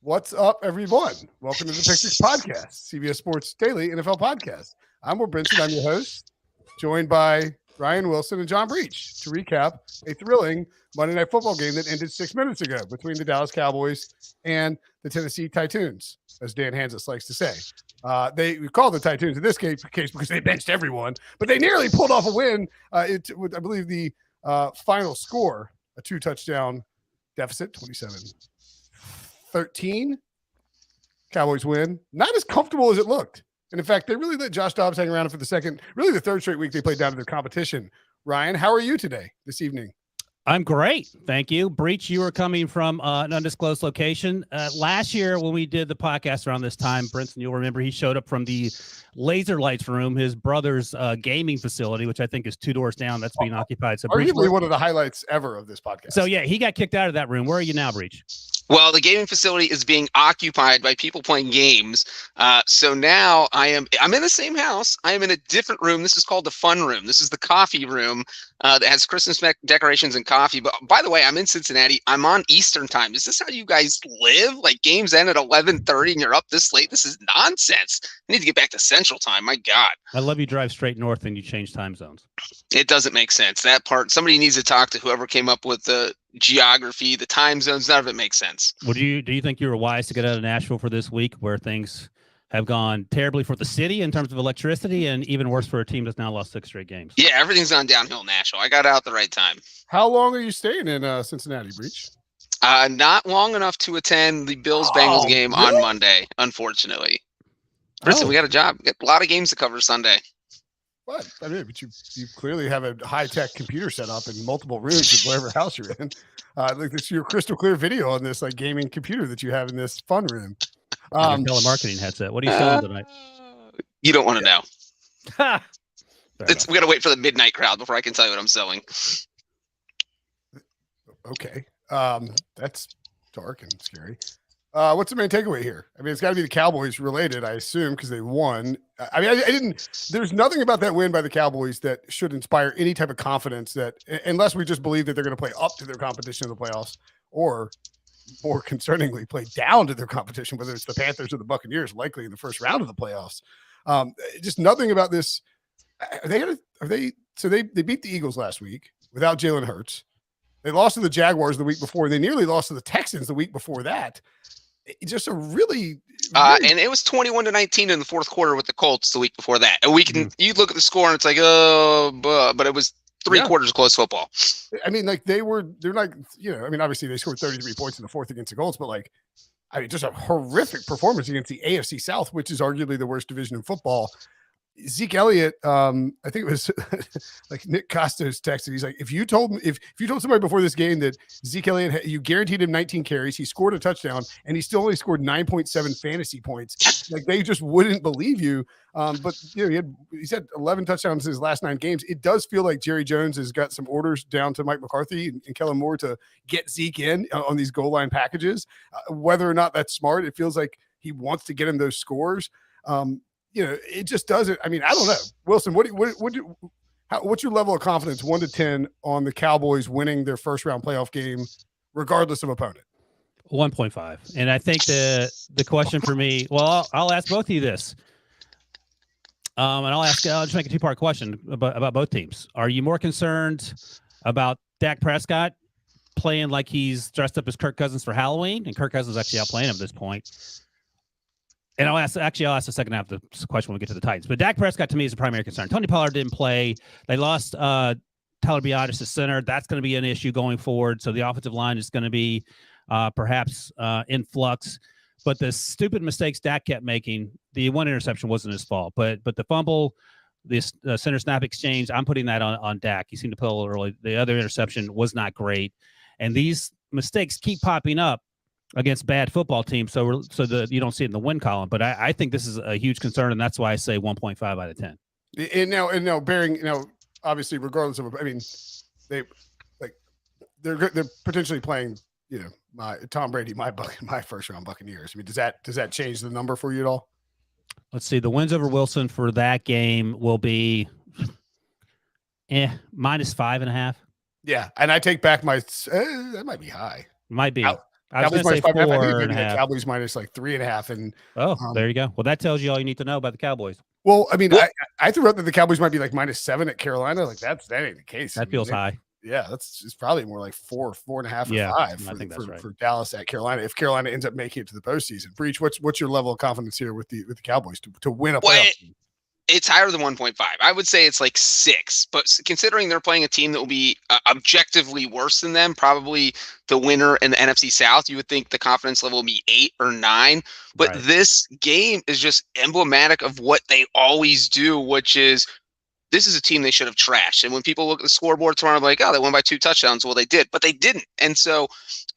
What's up, everyone? Welcome to the Pick Six Podcast, CBS Sports Daily NFL Podcast. I'm Brinson. I'm your host, joined by Ryan Wilson and John Breech to recap a thrilling Monday Night Football game that ended 6 minutes ago between the Dallas Cowboys and the Tennessee Titans, as Dan Hansis likes to say. We call the Titans in this case because they benched everyone, but they nearly pulled off a win. I believe the final score, a 2-touchdown deficit, 27-13. Cowboys win. Not as comfortable as it looked. And in fact, they really let Josh Dobbs hang around for the third straight week they played down to their competition. Ryan, how are you today, this evening? I'm great. Thank you. Breech, you were coming from an undisclosed location. Last year when we did the podcast around this time, Brinson, you'll remember he showed up from the Laser Lights room, his brother's gaming facility, which I think is 2 doors down. That's being occupied. So arguably one of the highlights ever of this podcast. So yeah, he got kicked out of that room. Where are you now, Breech? Well, the gaming facility is being occupied by people playing games. So now I'm in the same house. I am in a different room. This is called the fun room. This is the coffee room that has Christmas decorations and coffee. But by the way, I'm in Cincinnati. I'm on Eastern time. Is this how you guys live? Like games end at 11:30 and you're up this late? This is nonsense. I need to get back to Central time. My God. I love you drive straight north and you change time zones. It doesn't make sense. That part, somebody needs to talk to whoever came up with the geography, the time zones. None of it makes sense. Do you think you were wise to get out of Nashville for this week where things have gone terribly for the city in terms of electricity and even worse for a team that's now lost 6 straight games? Yeah, everything's gone downhill in Nashville. I got out the right time. How long are you staying in Cincinnati, Breech? Not long enough to attend the Bills-Bengals game on Monday, unfortunatally. Brinson, we got a job. We got a lot of games to cover Sunday. What? I mean, but you clearly have a high-tech computer set up in multiple rooms of whatever house you're in. Like this, your crystal clear video on this like gaming computer that you have in this fun room. Telemarketing headset. What are you selling tonight? You don't want to know. We We got to wait for the midnight crowd before I can tell you what I'm selling. Okay. That's dark and scary. What's the main takeaway here? I mean, it's got to be the Cowboys related, I assume, because they won. I mean, there's nothing about that win by the Cowboys that should inspire any type of confidence that, unless we just believe that they're going to play up to their competition in the playoffs, or more concerningly, play down to their competition, whether it's the Panthers or the Buccaneers, likely in the first round of the playoffs. Just nothing about this. They beat the Eagles last week without Jalen Hurts. They lost to the Jaguars the week before. They nearly lost to the Texans the week before that. It's just a really and it was 21-19 in the fourth quarter with the Colts the week before that. And you look at the score and it's like, but it was 3 quarters of close football. I mean, like they're like, I mean, obviously they scored 33 points in the fourth against the Colts, but like, I mean, just a horrific performance against the AFC South, which is arguably the worst division in football. Zeke Elliott, I think it was like Nick Costos texted. He's like, if you told somebody before this game that Zeke Elliott, you guaranteed him 19 carries, he scored a touchdown, and he still only scored 9.7 fantasy points, like they just wouldn't believe you. But he's had 11 touchdowns in his last 9 games. It does feel like Jerry Jones has got some orders down to Mike McCarthy and Kellen Moore to get Zeke in on these goal line packages. Whether or not that's smart, it feels like he wants to get him those scores. It just doesn't. I mean, I don't know. Wilson, what's your level of confidence, 1 to 10, on the Cowboys winning their first round playoff game, regardless of opponent? 1.5. And I think the question for me, well, I'll ask both of you this. And I'll just make a 2-part question about both teams. Are you more concerned about Dak Prescott playing like he's dressed up as Kirk Cousins for Halloween? And Kirk Cousins is actually outplaying him at this point. And I'll ask the second half of the question when we get to the Titans. But Dak Prescott, to me, is the primary concern. Tony Pollard didn't play. They lost Tyler Biadasz to center. That's going to be an issue going forward. So the offensive line is going to be perhaps in flux. But the stupid mistakes Dak kept making, the one interception wasn't his fault. But the fumble, this center snap exchange, I'm putting that on Dak. He seemed to pull a little early. The other interception was not great. And these mistakes keep popping up against bad football teams, so you don't see it in the win column. But I think this is a huge concern, and that's why I say 1.5 out of 10. And now, bearing obviously, regardless of, I mean, they're potentially playing, my Tom Brady, my first round Buccaneers. I mean, does that change the number for you at all? Let's see. The wins over Wilson for that game will be minus 5.5. Yeah, and I take back my that might be high. Might be. I was Cowboys going to say minus 5.5. I think 4 maybe and a like half. Cowboys minus like 3.5. And Oh, there you go. Well, that tells you all you need to know about the Cowboys. well, I mean, Well- I threw out that the Cowboys might be like -7 at Carolina. Like that ain't the case. That feels high. Yeah, it's probably more like 4.5 or Yeah, 5 I think that's right. for Dallas at Carolina. If Carolina ends up making it to the postseason, Breech, what's your level of confidence here with the Cowboys to win a playoff game? It's higher than 1.5. I would say it's like 6, but considering they're playing a team that will be objectively worse than them, probably the winner in the NFC South, you would think the confidence level would be 8 or 9. But Right. this game is just emblematic of what they always do, which is this is a team they should have trashed. And when people look at the scoreboard tomorrow, they're like, oh, they won by 2 touchdowns. Well, they did, but they didn't. And so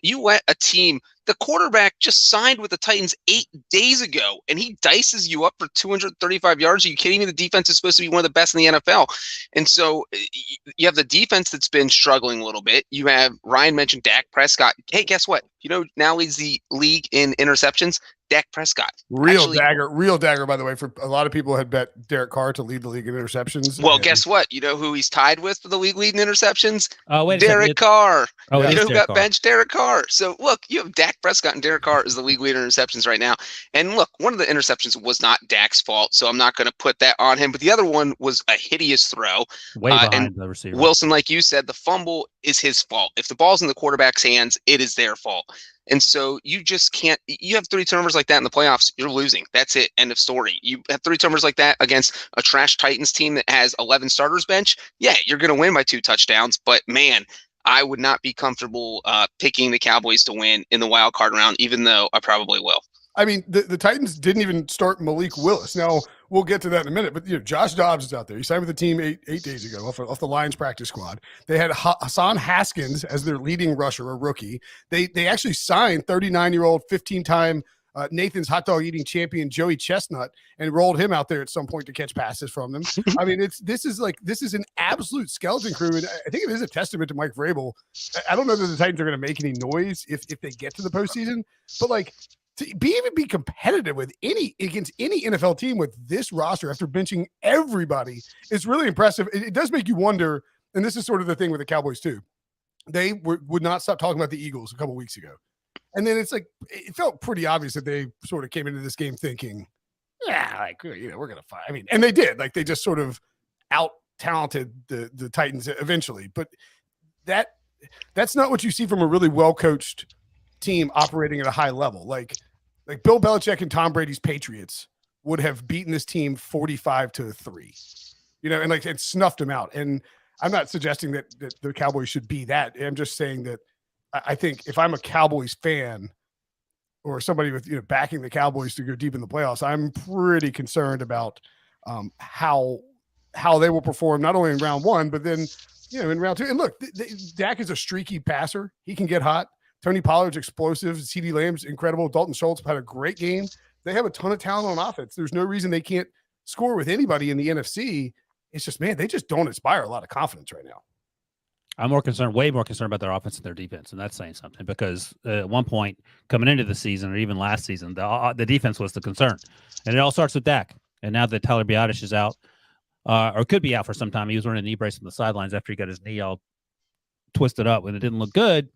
you let a team, the quarterback just signed with the Titans 8 days ago, and he dices you up for 235 yards. Are you kidding me? The defense is supposed to be one of the best in the NFL. And so you have the defense that's been struggling a little bit. You have, Ryan mentioned Dak Prescott. Hey, guess what? You know, now leads the league in interceptions. Dak Prescott. Real dagger, by the way, for a lot of people had bet Derek Carr to lead the league in interceptions. Well, guess what? You know who he's tied with for the league lead in interceptions? Oh, wait a Derek second. Carr. Oh, You it know is who Derek got Carr. benched? Derek Carr. So look, you have Dak Prescott, and Derek Carr is the league leader in interceptions right now. And look, one of the interceptions was not Dak's fault, so I'm not going to put that on him. But the other one was a hideous throw. Way behind and the receiver. Wilson, like you said, the fumble is his fault. If the ball's in the quarterback's hands, it is their fault. And so you just can't. You have 3 turnovers like that in the playoffs, you're losing. That's it. End of story. You have 3 turnovers like that against a trash Titans team that has 11 starters bench. Yeah, you're going to win by 2 touchdowns. But man, I would not be comfortable picking the Cowboys to win in the wild card round, even though I probably will. I mean, the Titans didn't even start Malik Willis. Now we'll get to that in a minute, but Josh Dobbs is out there. He signed with the team eight days ago off the Lions practice squad. They had Hassan Haskins as their leading rusher, a rookie. They actually signed 39-year-old, 15-time Nathan's hot dog eating champion Joey Chestnut and rolled him out there at some point to catch passes from them. I mean, this is an absolute skeleton crew, and I think it is a testament to Mike Vrabel. I don't know that the Titans are going to make any noise if they get to the postseason, but like, to even be competitive against any NFL team with this roster after benching everybody is really impressive. It does make you wonder, and this is sort of the thing with the Cowboys too. They would not stop talking about the Eagles a couple weeks ago, and then it's like it felt pretty obvious that they sort of came into this game thinking, yeah, like we're gonna fight. I mean, and they did. Like they just sort of out talented the Titans eventually, but that's not what you see from a really well coached team operating at a high level. Like Bill Belichick and Tom Brady's Patriots would have beaten this team 45-3, and snuffed them out. And I'm not suggesting that the Cowboys should be that. I'm just saying that I think if I'm a Cowboys fan or somebody with, backing the Cowboys to go deep in the playoffs, I'm pretty concerned about how they will perform not only in round 1, but then, in round 2. And look, Dak is a streaky passer. He can get hot. Tony Pollard's explosive. CeeDee Lamb's incredible. Dalton Schultz had a great game. They have a ton of talent on offense. There's no reason they can't score with anybody in the NFC. It's just, man, they just don't inspire a lot of confidence right now. I'm way more concerned about their offense and their defense, and that's saying something because at one point coming into the season or even last season, the defense was the concern. And it all starts with Dak. And now that Tyler Biadasz is out, or could be out for some time, he was wearing a knee brace on the sidelines after he got his knee all twisted up and it didn't look good.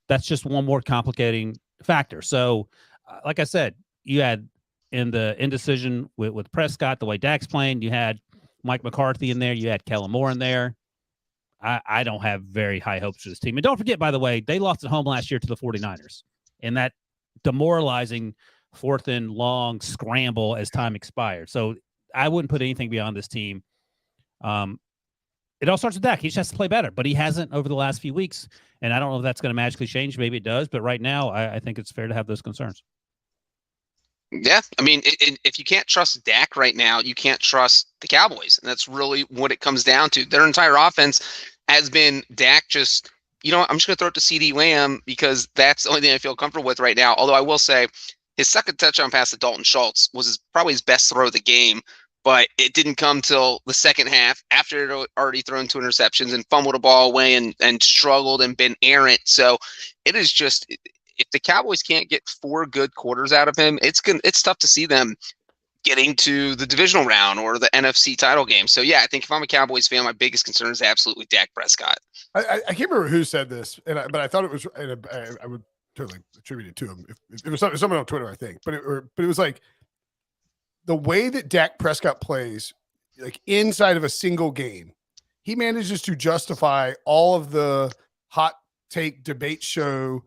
That's just one more complicating factor. So, like I said, you had in the indecision with Prescott, the way Dak's playing, you had Mike McCarthy in there, you had Kellen Moore in there. I don't have very high hopes for this team. And don't forget, by the way, they lost at home last year to the 49ers. And that demoralizing 4th and long scramble as time expired. So I wouldn't put anything beyond this team. It all starts with Dak. He just has to play better, but he hasn't over the last few weeks. And I don't know if that's going to magically change. Maybe it does. But right now, I think it's fair to have those concerns. Yeah. I memean, if you can't trust Dak right now, you can't trust the Cowboys. And that's really what it comes down to. Their entire offense has been Dak just, I'm just going to throw it to CeeDee Lamb because that's the only thing I feel comfortable with right now. Although I will say his second touchdown pass to Dalton Schultz was probably his best throw of the game. But it didn't come till the second half after it had already thrown 2 interceptions and fumbled a ball away and struggled and been errant. So it is just, if the Cowboys can't get 4 good quarters out of him, it's tough to see them getting to the divisional round or the NFC title game. So yeah, I think if I'm a Cowboys fan, my biggest concern is absolutely Dak Prescott. I can't remember who said this, but I thought it was, and I would totally attributed to him. If it was someone on Twitter, I think, but it was like the way that Dak Prescott plays, like inside of a single game, he manages to justify all of the hot take debate show,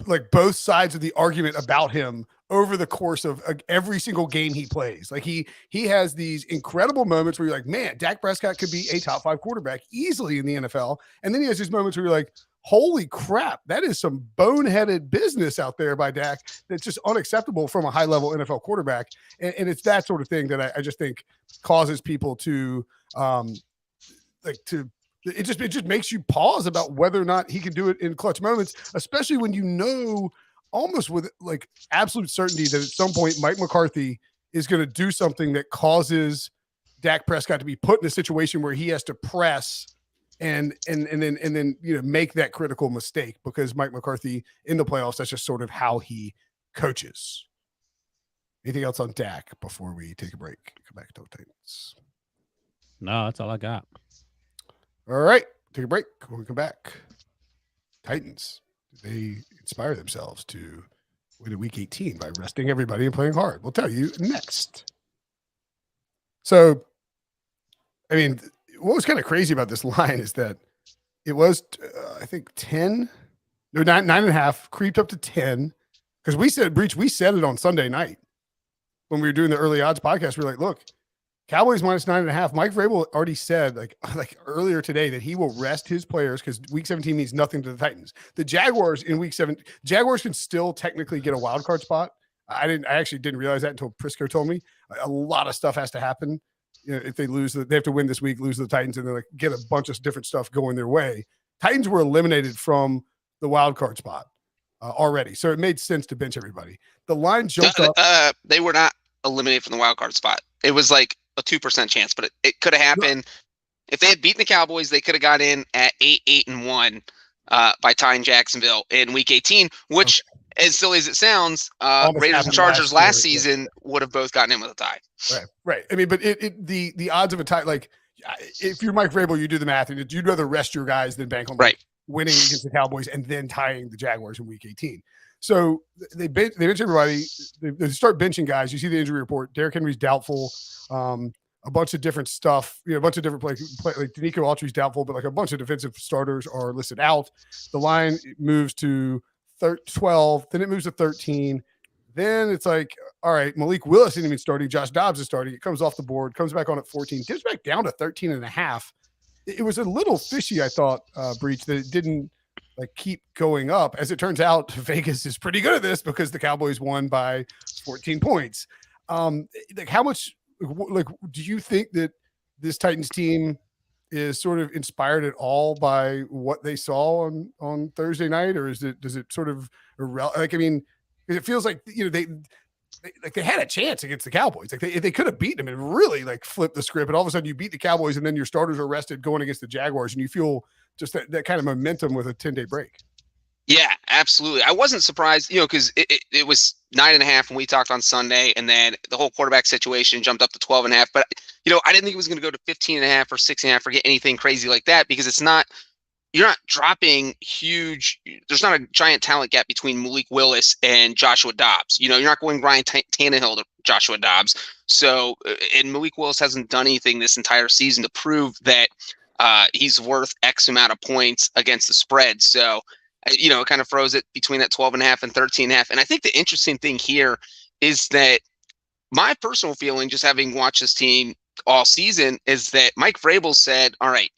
like both sides of the argument about him over the course of every single game he plays. Like he has these incredible moments where you're like, man, Dak Prescott could be a top 5 quarterback easily in the NFL. And then he has these moments where you're like, holy crap, that is some boneheaded business out there by Dak that's just unacceptable from a high level NFL quarterback. And it's that sort of thing that I just think causes people to it just makes you pause about whether or not he can do it in clutch moments, especially when you know almost with like absolute certainty that at some point Mike McCarthy is going to do something that causes Dak Prescott to be put in a situation where he has to press and then make that critical mistake, because Mike McCarthy in the playoffs, that's just sort of how he coaches. Anything else on Dak before we take a break? Come back to the Titans. No, that's all I got. All right, take a break. When we come back, Titans, they inspire themselves to win in Week 18 by resting everybody and playing hard. We'll tell you next. So, I mean, what was kind of crazy about this line is that it was, I think, 10, no, 9.5, creeped up to 10. Because we said it on Sunday night when we were doing the early odds podcast. We were like, look, Cowboys minus 9.5. Mike Vrabel already said like earlier today that he will rest his players because Week 17 means nothing to the Titans. The Jaguars in Week 7, Jaguars can still technically get a wild card spot. I actually didn't realize that until Prisco told me. A lot of stuff has to happen. If they lose, they have to win this week, lose to the Titans, and then like get a bunch of different stuff going their way. Titans were eliminated from the wild card spot already, so it made sense to bench everybody. The line jumped up. They were not eliminated from the wild card spot. It was like a 2% chance, but it could have happened. If they had beaten the Cowboys, they could have got in at 8-1 by tying Jacksonville in Week 18, which, as silly as it sounds, Raiders and Chargers last season would have both gotten in with a tie. Right. I mean, but the odds of a tie, like if you're Mike Vrabel, you do the math, and you'd rather rest your guys than bank on winning against the Cowboys and then tying the Jaguars in Week 18. So they bench everybody. They start benching guys. You see the injury report. Derrick Henry's doubtful. A bunch of different stuff. A bunch of different play like Danico Autry's doubtful, but like a bunch of defensive starters are listed out. The line moves to 12. Then it moves to 13. Then it's like, all right, Malik Willis isn't even starting. Josh Dobbs is starting. It comes off the board, comes back on at 14, dips back down to 13.5. It was a little fishy, I thought, Breech, that it didn't like keep going up. As it turns out, Vegas is pretty good at this because the Cowboys won by 14 points. Like how much, like, do you think that this Titans team is sort of inspired at all by what they saw on Thursday night, or does it sort of like, I mean, it feels like, they had a chance against the Cowboys. Like they could have beaten them and really like flipped the script. And all of a sudden you beat the Cowboys and then your starters are rested going against the Jaguars, and you feel just that kind of momentum with a 10-day break. Yeah, absolutely. I wasn't surprised, because it was 9.5 when we talked on Sunday, and then the whole quarterback situation jumped up to 12.5. But I didn't think it was going to go to 15.5 or 6.5 or get anything crazy like that, because you're not dropping huge. There's not a giant talent gap between Malik Willis and Joshua Dobbs. You're not going Ryan Tannehill to Joshua Dobbs. So, and Malik Willis hasn't done anything this entire season to prove that he's worth X amount of points against the spread. So, it kind of throws it between that 12.5 and 13.5. And I think the interesting thing here is that my personal feeling, just having watched this team all season, is that Mike Vrabel said, all right,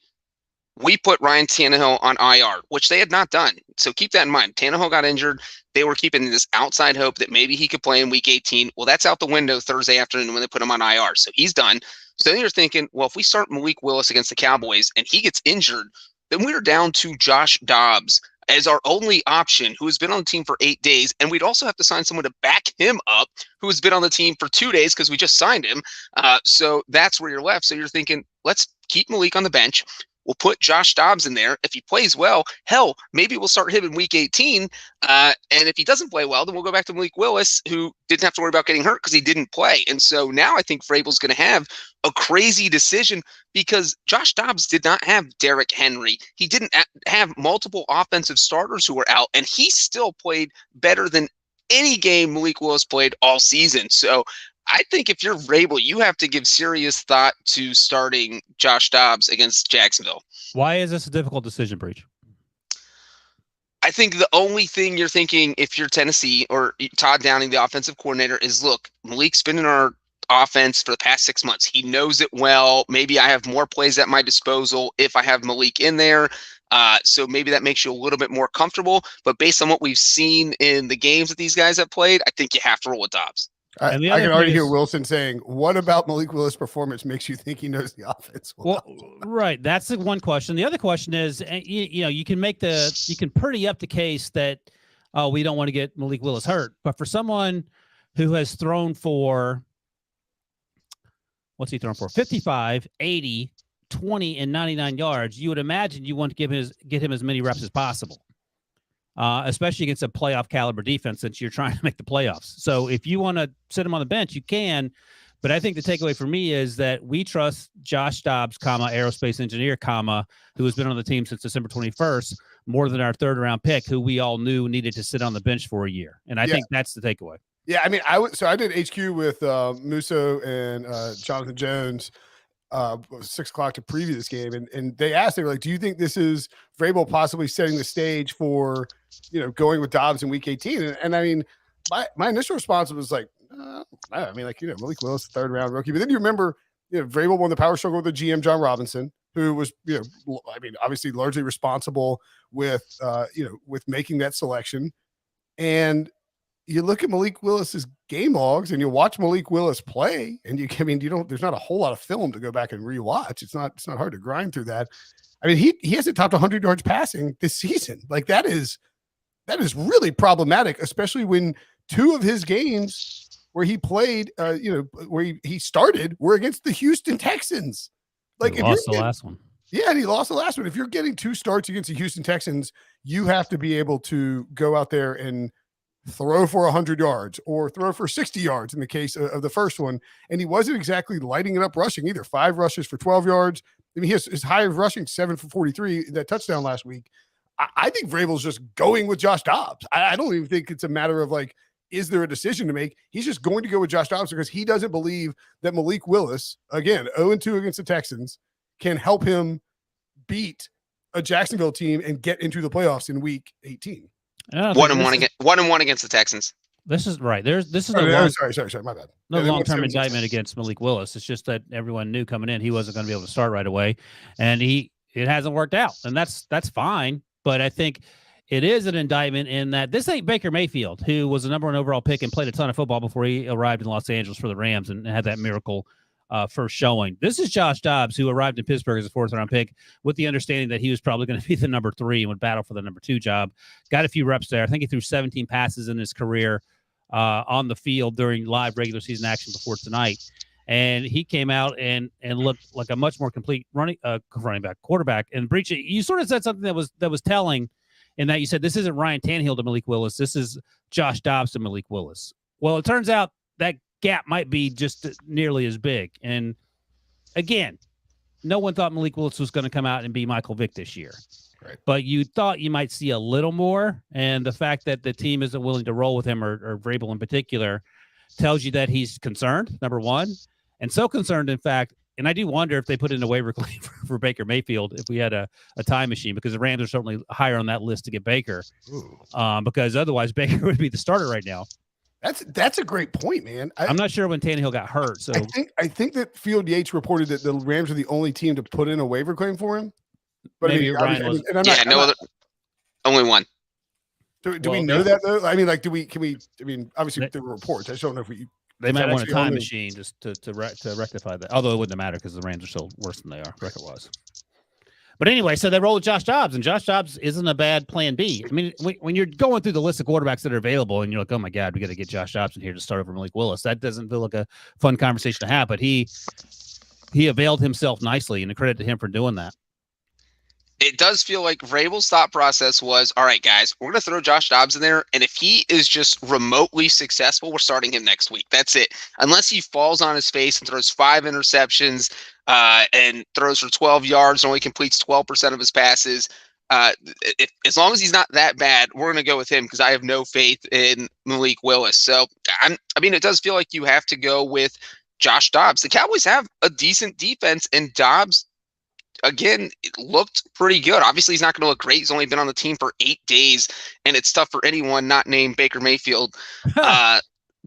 we put Ryan Tannehill on IR, which they had not done. So keep that in mind. Tannehill got injured. They were keeping this outside hope that maybe he could play in Week 18. Well, that's out the window Thursday afternoon when they put him on IR. So he's done. So then you're thinking, well, if we start Malik Willis against the Cowboys and he gets injured, then we're down to Josh Dobbs as our only option, who has been on the team for 8 days. And we'd also have to sign someone to back him up who has been on the team for 2 days because we just signed him. So that's where you're left. So you're thinking, let's keep Malik on the bench. We'll put Josh Dobbs in there. If he plays well, hell, maybe we'll start him in week 18. And if he doesn't play well, then we'll go back to Malik Willis, who didn't have to worry about getting hurt because he didn't play. And so now I think Vrabel's going to have a crazy decision because Josh Dobbs did not have Derrick Henry. He didn't have multiple offensive starters who were out, and he still played better than any game Malik Willis played all season. So I think if you're Vrabel, you have to give serious thought to starting Josh Dobbs against Jacksonville. Why is this a difficult decision, Breech? I think the only thing you're thinking if you're Tennessee or Todd Downing, the offensive coordinator, is, look, Malik's been in our offense for the past 6 months. He knows it well. Maybe I have more plays at my disposal if I have Malik in there. So maybe that makes you a little bit more comfortable. But based on what we've seen in the games that these guys have played, I think you have to roll with Dobbs. I can already hear Wilson saying, what about Malik Willis' performance makes you think he knows the offense well? Right. That's the one question. The other question is, you can pretty up the case that, we don't want to get Malik Willis hurt. But for someone who has thrown for, what's he thrown for? 55, 80, 20, and 99 yards, you would imagine you want to get him as many reps as possible. Especially against a playoff caliber defense since you're trying to make the playoffs. So if you want to sit him on the bench, you can. But I think the takeaway for me is that we trust Josh Dobbs, aerospace engineer, who has been on the team since December 21st, more than our third-round pick, who we all knew needed to sit on the bench for a year. And I think that's the takeaway. Yeah, I mean, I did HQ with Musso and Jonathan Jones 6 o'clock to preview this game, and they asked, they were like, do you think this is Vrabel possibly setting the stage for, going with Dobbs in week 18? And I mean, my initial response was like, I mean, like, Malik Willis, third round rookie. But then you remember, Vrabel won the power struggle with the GM, John Robinson, who was, I mean, obviously largely responsible with, with making that selection. And you look at Malik Willis's game logs and you watch Malik Willis play, and there's not a whole lot of film to go back and rewatch. It's not hard to grind through that. I mean, he hasn't topped 100 yards passing this season. Like that is really problematic, especially when two of his games where he played, where he started were against the Houston Texans. Like he lost the last one. Yeah, and he lost the last one. If you're getting two starts against the Houston Texans, you have to be able to go out there and throw for 100 yards or throw for 60 yards in the case of the first one. And he wasn't exactly lighting it up rushing either. 5 rushes for 12 yards. I mean, he has his high of rushing 7 for 43, that touchdown last week. I think Vrabel's just going with Josh Dobbs. I don't even think it's a matter of like, is there a decision to make? He's just going to go with Josh Dobbs because he doesn't believe that Malik Willis, again, 0-2 against the Texans, can help him beat a Jacksonville team and get into the playoffs in week 18. 1-1 against the Texans. This is right. This is sorry, my bad. No long-term indictment against Malik Willis. It's just that everyone knew coming in he wasn't going to be able to start right away, and it hasn't worked out, and that's fine. But I think it is an indictment in that this ain't Baker Mayfield, who was the number 1 overall pick and played a ton of football before he arrived in Los Angeles for the Rams and had that miracle first showing. This is Josh Dobbs, who arrived in Pittsburgh as a 4th-round pick with the understanding that he was probably going to be the number 3 and would battle for the number 2 job. Got a few reps there. I think he threw 17 passes in his career on the field during live regular season action before tonight. And he came out and looked like a much more complete running back, quarterback. And Breech, you sort of said something that was telling in that you said, this isn't Ryan Tannehill to Malik Willis. This is Josh Dobbs to Malik Willis. Well, it turns out that gap might be just nearly as big. And again, no one thought Malik Willis was going to come out and be Michael Vick this year. Right. But you thought you might see a little more. And the fact that the team isn't willing to roll with him or Vrabel in particular tells you that he's concerned, number one. And so concerned, in fact, and I do wonder if they put in a waiver claim for Baker Mayfield if we had a time machine, because the Rams are certainly higher on that list to get Baker, because otherwise Baker would be the starter right now. That's a great point, man. I'm not sure when Tannehill got hurt. So I think that Field Yates reported that the Rams are the only team to put in a waiver claim for him. But maybe Ryan was. Only one. Do we know that though? I mean, like, obviously there were reports. I just don't know if they might want a time machine just to rectify that. Although it wouldn't matter because the Rams are still worse than they are record-wise. But anyway, so they roll with Josh Dobbs, and Josh Dobbs isn't a bad plan B. I mean, when you're going through the list of quarterbacks that are available, and you're like, oh my God, we got to get Josh Dobbs in here to start over Malik Willis. That doesn't feel like a fun conversation to have. But he availed himself nicely, and a credit to him for doing that. It does feel like Vrabel's thought process was, all right, guys, we're going to throw Josh Dobbs in there, and if he is just remotely successful, we're starting him next week. That's it. Unless he falls on his face and throws 5 interceptions and throws for 12 yards and only completes 12% of his passes, as long as he's not that bad, we're going to go with him because I have no faith in Malik Willis. So, it does feel like you have to go with Josh Dobbs. The Cowboys have a decent defense, and Dobbs, again, it looked pretty good. Obviously, he's not going to look great. He's only been on the team for 8 days, and it's tough for anyone not named Baker Mayfield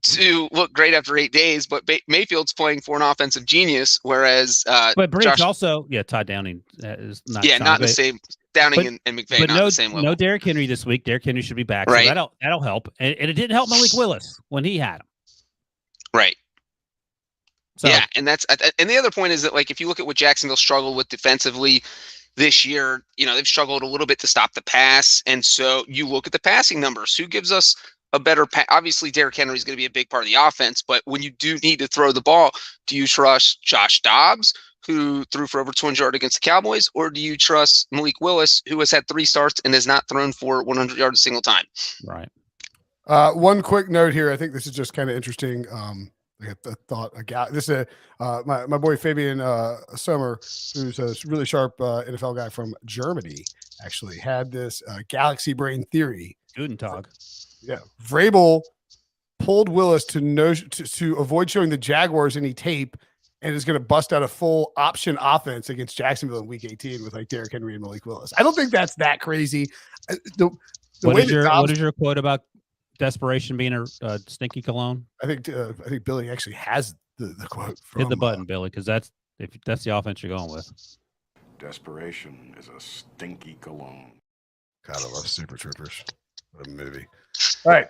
to look great after 8 days. But Mayfield's playing for an offensive genius, whereas but Breech also, Todd Downing is not. Not the same. Downing and McVay, not the same level. No Derrick Henry this week. Derrick Henry should be back. Right. So that'll help. And it didn't help Malik Willis when he had him. Right. So, yeah, and the other point is that, like, if you look at what Jacksonville struggled with defensively this year, they've struggled a little bit to stop the pass, and so you look at the passing numbers. Who gives us a better obviously, Derrick Henry is going to be a big part of the offense, but when you do need to throw the ball, do you trust Josh Dobbs, who threw for over 200 yards against the Cowboys, or do you trust Malik Willis, who has had 3 starts and has not thrown for 100 yards a single time? Right. One quick note here. I think this is just kind of interesting. I thought this is my boy Fabian Sommer, who's a really sharp NFL guy from Germany, actually had this galaxy brain theory. Guten Tag. Yeah, Vrabel pulled Willis to avoid showing the Jaguars any tape, and is going to bust out a full option offense against Jacksonville in Week 18 with like Derrick Henry and Malik Willis. I don't think that's that crazy. What is your quote about desperation being a stinky cologne? I think Billy actually has the quote. From, Hit the button, Billy, because that's the offense you're going with. Desperation is a stinky cologne. God, I love Super Troopers. What a movie. All right.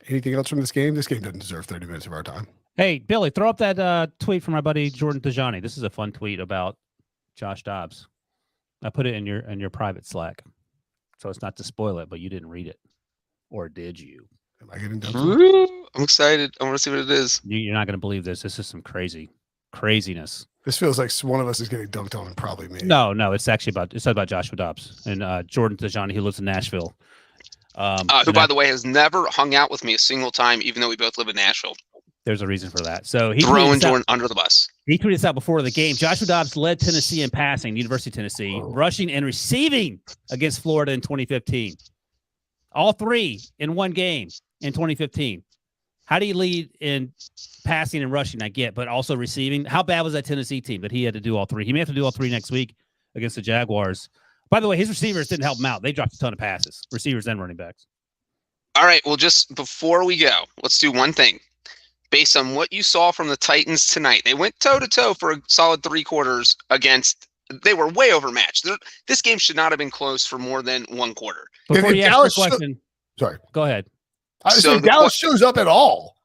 Anything else from this game? This game doesn't deserve 30 minutes of our time. Hey, Billy, throw up that tweet from my buddy Jordan Tajani. This is a fun tweet about Josh Dobbs. I put it in your private Slack, so it's not to spoil it, but you didn't read it. Or did you? Am I getting done? I'm excited. I want to see what it is. You're not going to believe this. This is some craziness. This feels like one of us is getting dunked on, and probably me. No, it's actually about Joshua Dobbs and Jordan Tajani, who lives in Nashville. Who, by the way, has never hung out with me a single time, even though we both live in Nashville. There's a reason for that. So he throwing Jordan under the bus. He tweeted this out before the game. Joshua Dobbs led Tennessee in passing, University of Tennessee, rushing and receiving against Florida in 2015. All 3 in one game in 2015. How do you lead in passing and rushing? I get, but also receiving. How bad was that Tennessee team that he had to do all 3? He may have to do all 3 next week against the Jaguars. By the way, his receivers didn't help him out. They dropped a ton of passes, receivers and running backs. All right, well, just before we go, let's do one thing. Based on what you saw from the Titans tonight, they went toe-to-toe for a solid 3 quarters against – they were way overmatched. This game should not have been close for more than 1 quarter. Before you ask the question – sorry. Go ahead. So Dallas shows up at all.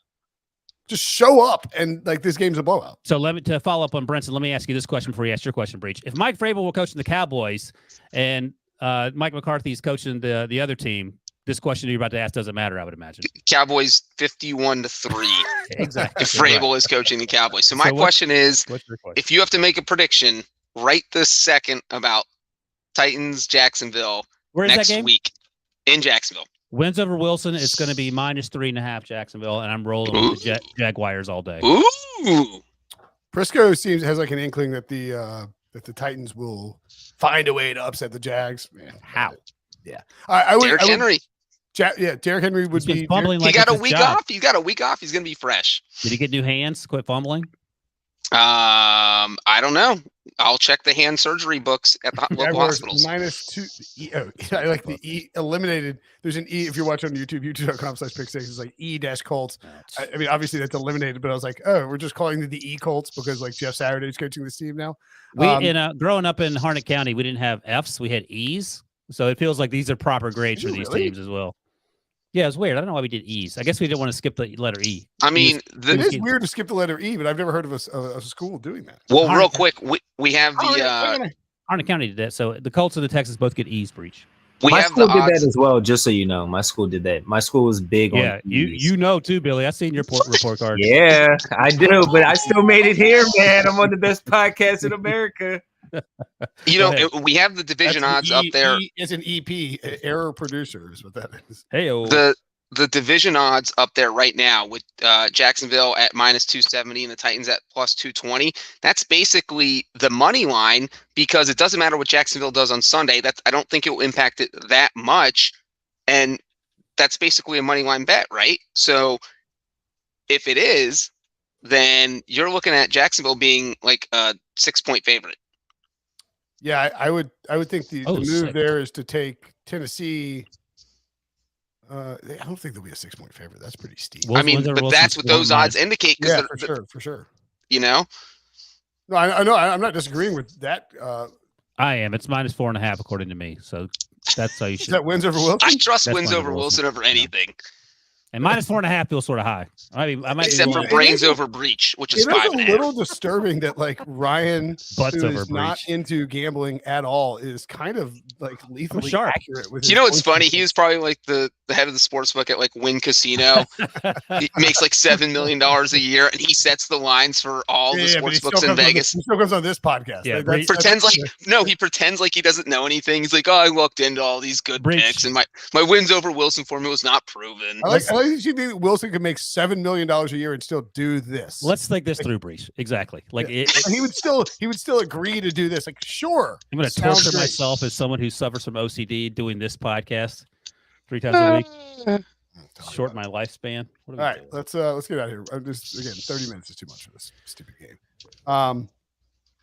Just show up, and like this game's a blowout. So to follow up on Brinson, let me ask you this question before you ask your question, Breech. If Mike Vrabel were coaching the Cowboys and Mike McCarthy's coaching the other team, this question you're about to ask doesn't matter, I would imagine. Cowboys 51-3. Exactly. If Vrabel is coaching the Cowboys. So my question is, if you have to make a prediction right this second about Titans Jacksonville next week in Jacksonville. Wins over Wilson, it's going to be -3.5 Jacksonville, and I'm rolling with the Jaguars all day. Ooh. Prisco has like an inkling that the Titans will find a way to upset the Jags. Man, how? Yeah, I would. Derrick Henry. Derrick Henry would be fumbling. He got a week off. He got a week off. He's going to be fresh. Did he get new hands? Quit fumbling. I don't know. I'll check the hand surgery books at the local hospitals. -2. I like the E eliminated. There's an E if you're watching on YouTube, youtube.com/pick6. It's like E-Colts. I mean, obviously that's eliminated, but I was like, oh, we're just calling the E Colts because like Jeff Saturday's coaching this team now. Growing up in Harnett County, we didn't have Fs, we had E's. So it feels like these are proper grades for these teams as well. Yeah, it's weird. I don't know why we did E's. I guess we didn't want to skip the letter E. I mean, it is weird to skip the letter E, but I've never heard of a school doing that. Well, real quick, we have the Harnett County did that. So the Colts and the Texans both get E's, Breech. My school did that as well, just so you know. My school did that. My school was big on E's. You know too, Billy. I've seen your report card. Yeah, I do, but I still made it here, man. I'm on the best podcast in America. You Go know, ahead. we have the division odds up there. It's an EP, error producer is what that is. Hey, The division odds up there right now with Jacksonville at -270 and the Titans at +220. That's basically the money line because it doesn't matter what Jacksonville does on Sunday. I don't think it will impact it that much, and that's basically a money line bet, right? So if it is, then you're looking at Jacksonville being like a 6-point favorite. Yeah, I would think the move sick. there is to take Tennessee. I don't think there'll be a 6-point favorite. That's pretty steep. I mean, but that's what those odds indicate. Yeah, for sure. You know, No, I know. I'm not disagreeing with that. I am. It's -4.5 according to me. So that's how you Is should. that wins over Wilson? I trust That's wins fine over with Wilson Wilson. over anything, And -4.5 feels sort of high. I might except be for wrong. brains over Breech, which is It is a 5.5. little disturbing that like Ryan, Butts who over is not Breech. into gambling at all, is kind of like lethally sharp. accurate with. You his know what's points. funny? He was probably like the head of the sports book at like Wynn Casino. He makes like $7 million a year, and he sets the lines for all the but sports he still books in comes on Vegas. he still comes on this podcast. Yeah, That's- Pretends like that's- he pretends like he doesn't know anything. He's like, oh, I looked into all these good Breech. picks, and my wins over Wilson for me was not proven. I like that you think that Wilson could make $7 million a year and still do this. Let's think this through, Breach. Exactly. Like And he would still agree to do this. Like, sure. I'm going to Sounds torture great. myself as someone who suffers from OCD doing this podcast 3 times a week. Shorten my lifespan. What are we All right, doing? let's get out of here. I'm just again, 30 minutes is too much for this stupid game.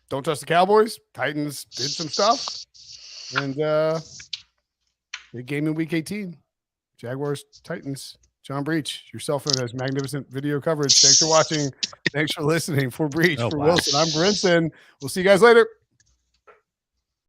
Don't trust the Cowboys. Titans did some stuff, and big game in Week 18. Jaguars, Titans. John Breech, your cell phone has magnificent video coverage. Thanks for watching. Thanks for listening. For Breech, Oh, for wow. Wilson, I'm Brinson. We'll see you guys later.